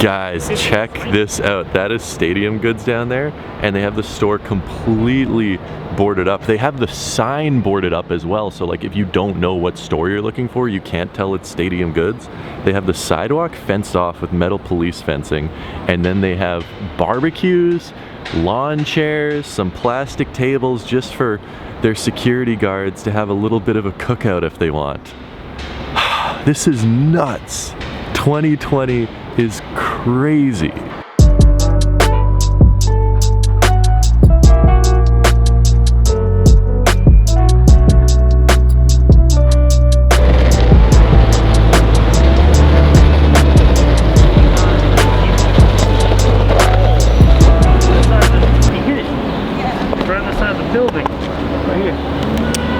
Guys, check this out. That is Stadium Goods down there, and they have the store completely boarded up. They have the sign boarded up as well, so like if you don't know what store you're looking for, you can't tell it's Stadium Goods. They have the sidewalk fenced off with metal police fencing, and then they have barbecues, lawn chairs, some plastic tables just for their security guards to have a little bit of a cookout if they want. This is nuts. 2020 is crazy.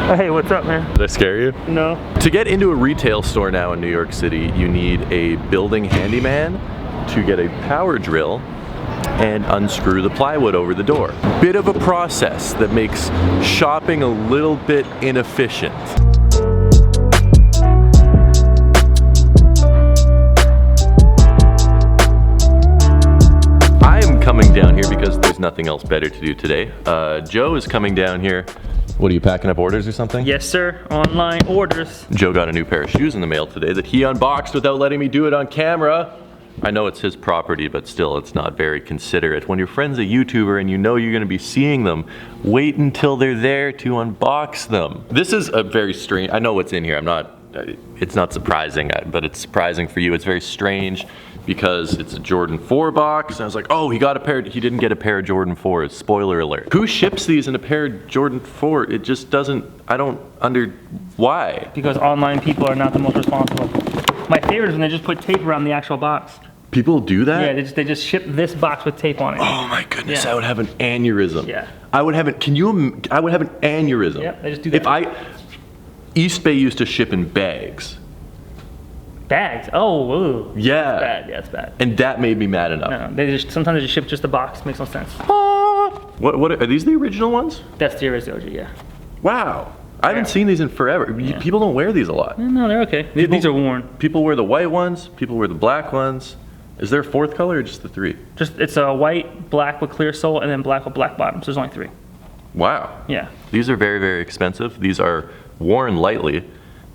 Hey, what's up, man? Did I scare you? No. To get into a retail store now in New York City, you need a building handyman to get a power drill and unscrew the plywood over the door. Bit of a process that makes shopping a little bit inefficient. I'm coming down here because there's nothing else better to do today. Joe is coming down here. What, are you packing up orders or something? Yes, sir. Online orders. Joe got a new pair of shoes in the mail today that he unboxed without letting me do it on camera. I know it's his property, but still, it's not very considerate. When your friend's a YouTuber and you know you're gonna be seeing them, wait until they're there to unbox them. This is a very strange, I know what's in here. It's not surprising, but it's surprising for you. It's very strange because it's a Jordan 4 box. And I was like, oh, he didn't get a pair of Jordan 4s. Spoiler alert. Who ships these in a pair of Jordan 4? It just doesn't, why? Because online people are not the most responsible. My favorite is when they just put tape around the actual box. People do that? Yeah, they just ship this box with tape on it. Oh my goodness, yeah. I would have an aneurysm. Yeah. I would have an aneurysm. Yeah, they just do that. East Bay used to ship in bags. Bags? Oh, ooh. Yeah. It's bad, yeah, it's bad. And that made me mad enough. No, sometimes they just ship just the box, makes no sense. What are these the original ones? That's the original, yeah. Wow. I haven't seen these in forever. Yeah. People don't wear these a lot. No, they're okay. These are worn. People wear the white ones, people wear the black ones. Is there a fourth color or just the three? It's a white, black with clear sole, and then black with black bottom, so there's only 3. Wow. Yeah. These are very, very expensive. These are worn lightly,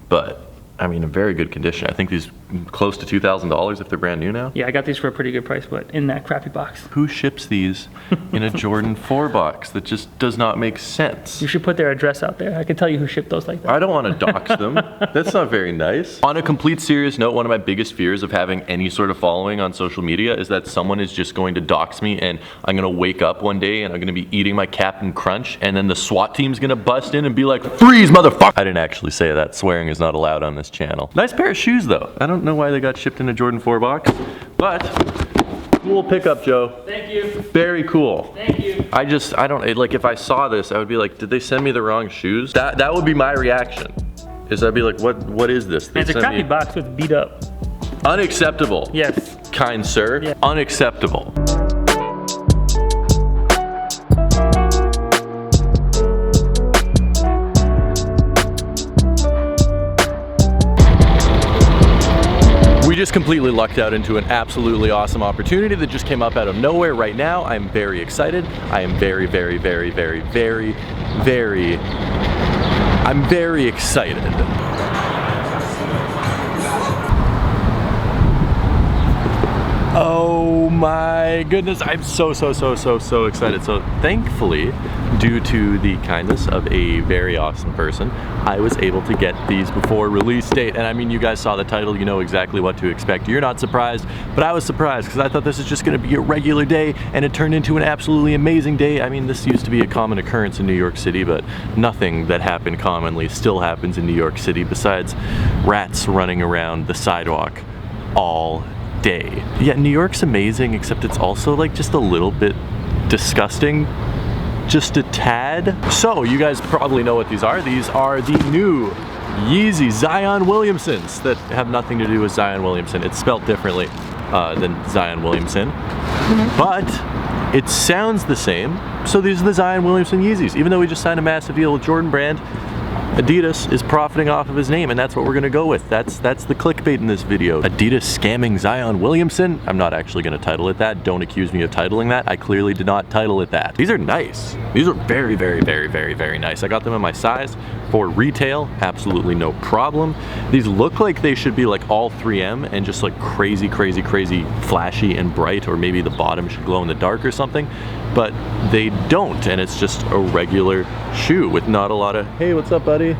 but I mean, in very good condition. I think these close to $2,000 if they're brand new now. Yeah, I got these for a pretty good price, but in that crappy box. Who ships these in a Jordan 4 box? That just does not make sense. You should put their address out there. I can tell you who shipped those like that. I don't want to dox them. That's not very nice. On a complete serious note, one of my biggest fears of having any sort of following on social media is that someone is just going to dox me, and I'm going to wake up one day and I'm going to be eating my Captain Crunch, and then the SWAT team's going to bust in and be like, freeze, motherfucker! I didn't actually say that. Swearing is not allowed on this channel. Nice pair of shoes, though. I don't know why they got shipped in a Jordan 4 box, but cool pickup, Joe. Thank you. Very cool. Thank you. Like, if I saw this, I would be like, did they send me the wrong shoes? That would be my reaction. I'd be like, what is this? It's a crappy box with beat up. Unacceptable. Yes. Kind sir. Yeah. Unacceptable. We just completely lucked out into an absolutely awesome opportunity that just came up out of nowhere right now. I'm very excited. I am very, very, very, very, very, very, I'm very excited. Oh my goodness, I'm so excited. So thankfully, due to the kindness of a very awesome person, I was able to get these before release date. And I mean, you guys saw the title, you know exactly what to expect. You're not surprised, but I was surprised because I thought this is just gonna be a regular day, and it turned into an absolutely amazing day. I mean, this used to be a common occurrence in New York City, but nothing that happened commonly still happens in New York City besides rats running around the sidewalk all day. Yeah, New York's amazing, except it's also like just a little bit disgusting, just a tad. So you guys probably know what these are. These are the new Yeezy Zyon Williamsons that have nothing to do with Zion Williamson. It's spelled differently than Zion Williamson, but it sounds the same. So these are the Zyon Williamson Yeezys. Even though we just signed a massive deal with Jordan Brand, Adidas is profiting off of his name, and that's what we're gonna go with. That's the clickbait in this video. Adidas scamming Zyon Williamson. I'm not actually gonna title it that. Don't accuse me of titling that. I clearly did not title it that. These are nice. These are very, very, very, very, very nice. I got them in my size. For retail, absolutely no problem. These look like they should be like all 3M and just like crazy, crazy, crazy flashy and bright, or maybe the bottom should glow in the dark or something, but they don't, and it's just a regular shoe with not a lot of, hey, what's up, buddy?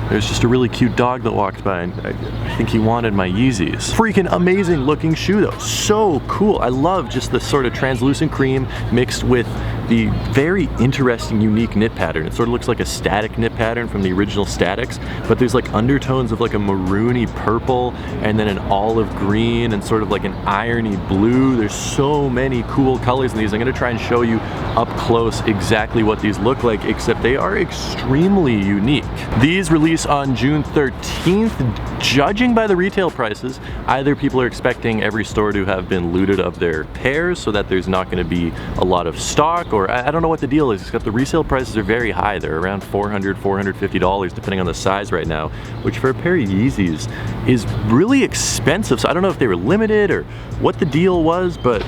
There's just a really cute dog that walked by, and I think he wanted my Yeezys. Freaking amazing looking shoe though, so cool. I love just the sort of translucent cream mixed with the very interesting, unique knit pattern. It sort of looks like a static knit pattern from the original Statics, but there's like undertones of like a maroony purple, and then an olive green, and sort of like an irony blue. There's so many cool colors in these. I'm gonna try and show you up close exactly what these look like, except they are extremely unique. These release on June 13th. Judging by the retail prices, either people are expecting every store to have been looted of their pairs so that there's not gonna be a lot of stock, or I don't know what the deal is, except the resale prices are very high. They're around $400, $450 depending on the size right now, which for a pair of Yeezys is really expensive. So I don't know if they were limited or what the deal was, but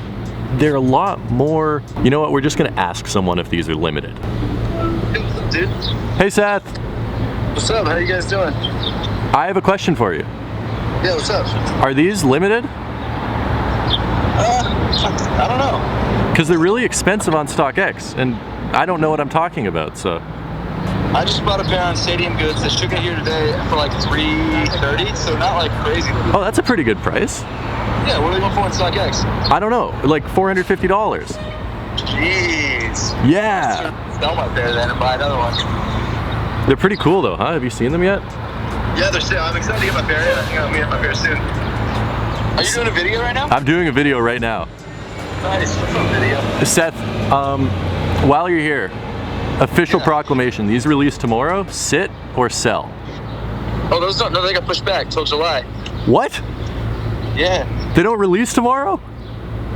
they're a lot more. You know what, we're just gonna ask someone if these are limited. Hey, what's up, dude? Hey Seth. What's up? How you guys doing? I have a question for you. Yeah, what's up? Are these limited? I don't know. Because they're really expensive on StockX, and I don't know what I'm talking about, so. I just bought a pair on Stadium Goods. They shook it here today for like $330, so not like crazy. Oh, that's a pretty good price. Yeah, what are they going for on StockX? I don't know, like $450. Jeez. Yeah. Sell my pair then and buy another one. They're pretty cool though, huh? Have you seen them yet? Yeah, they're sick. I'm excited to get my pair. I think I'll meet my pair soon. Are you doing a video right now? I'm doing a video right now. Nice. What's up, video? Seth, while you're here, official proclamation, these release tomorrow, sit or sell? Oh, those don't, no, they got pushed back till July. What? Yeah. They don't release tomorrow?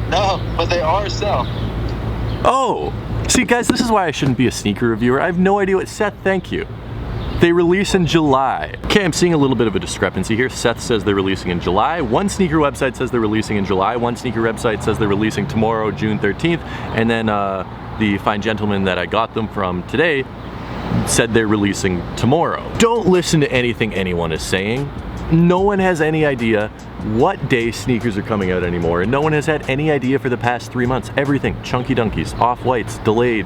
No, but they are sell. Oh, see guys, this is why I shouldn't be a sneaker reviewer. I have no idea what, Seth, thank you. They release in July. Okay, I'm seeing a little bit of a discrepancy here. Seth says they're releasing in July. One sneaker website says they're releasing in July. One sneaker website says they're releasing tomorrow, June 13th. And then the fine gentleman that I got them from today said they're releasing tomorrow. Don't listen to anything anyone is saying. No one has any idea what day sneakers are coming out anymore, and no one has had any idea for the past 3 months. Everything, chunky dunkies, off-whites, delayed,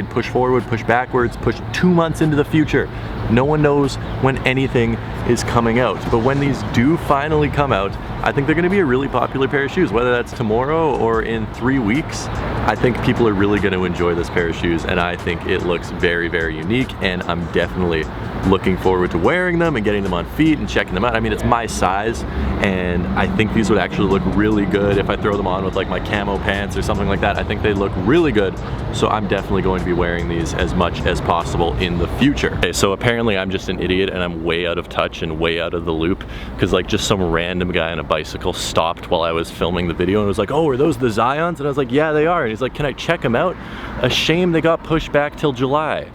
push forward, push backwards, push 2 months into the future. No one knows when anything is coming out. But when these do finally come out, I think they're gonna be a really popular pair of shoes, whether that's tomorrow or in 3 weeks. I think people are really gonna enjoy this pair of shoes, and I think it looks very, very unique, and I'm definitely looking forward to wearing them and getting them on feet and checking them out. I mean, it's my size, and I think these would actually look really good if I throw them on with like my camo pants or something like that. I think they look really good, so I'm definitely going to be wearing these as much as possible in the future. Okay, so apparently I'm just an idiot and I'm way out of touch and way out of the loop, because like just some random guy on a bicycle stopped while I was filming the video and was like, oh, are those the Zyons? And I was like, yeah, they are. And he's like, can I check them out? A shame they got pushed back till July.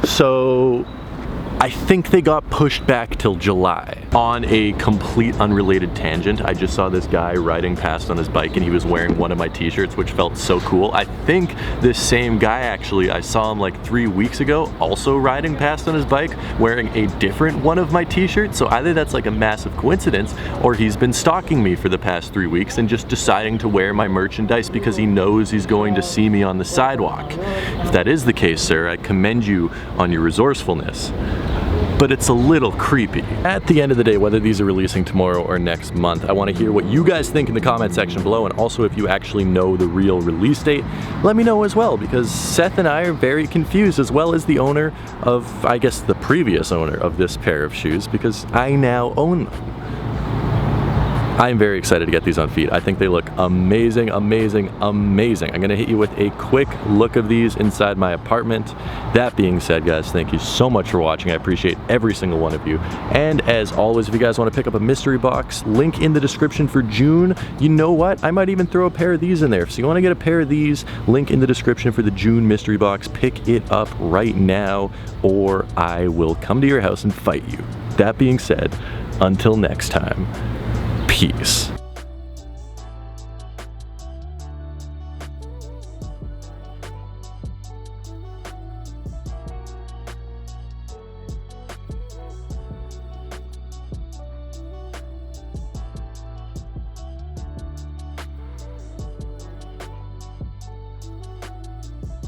So I think they got pushed back till July. On a complete unrelated tangent, I just saw this guy riding past on his bike and he was wearing one of my t-shirts, which felt so cool. I think this same guy, actually, I saw him like 3 weeks ago, also riding past on his bike, wearing a different one of my t-shirts. So either that's like a massive coincidence, or he's been stalking me for the past 3 weeks and just deciding to wear my merchandise because he knows he's going to see me on the sidewalk. If that is the case, sir, I commend you on your resourcefulness. But it's a little creepy. At the end of the day, whether these are releasing tomorrow or next month, I want to hear what you guys think in the comment section below, and also if you actually know the real release date, let me know as well, because Seth and I are very confused, as well as the owner of, I guess the previous owner of this pair of shoes, because I now own them. I'm very excited to get these on feet. I think they look amazing, amazing, amazing. I'm gonna hit you with a quick look of these inside my apartment. That being said, guys, thank you so much for watching. I appreciate every single one of you. And as always, if you guys wanna pick up a mystery box, link in the description for June. You know what? I might even throw a pair of these in there. So you wanna get a pair of these, link in the description for the June mystery box. Pick it up right now, or I will come to your house and fight you. That being said, until next time, peace.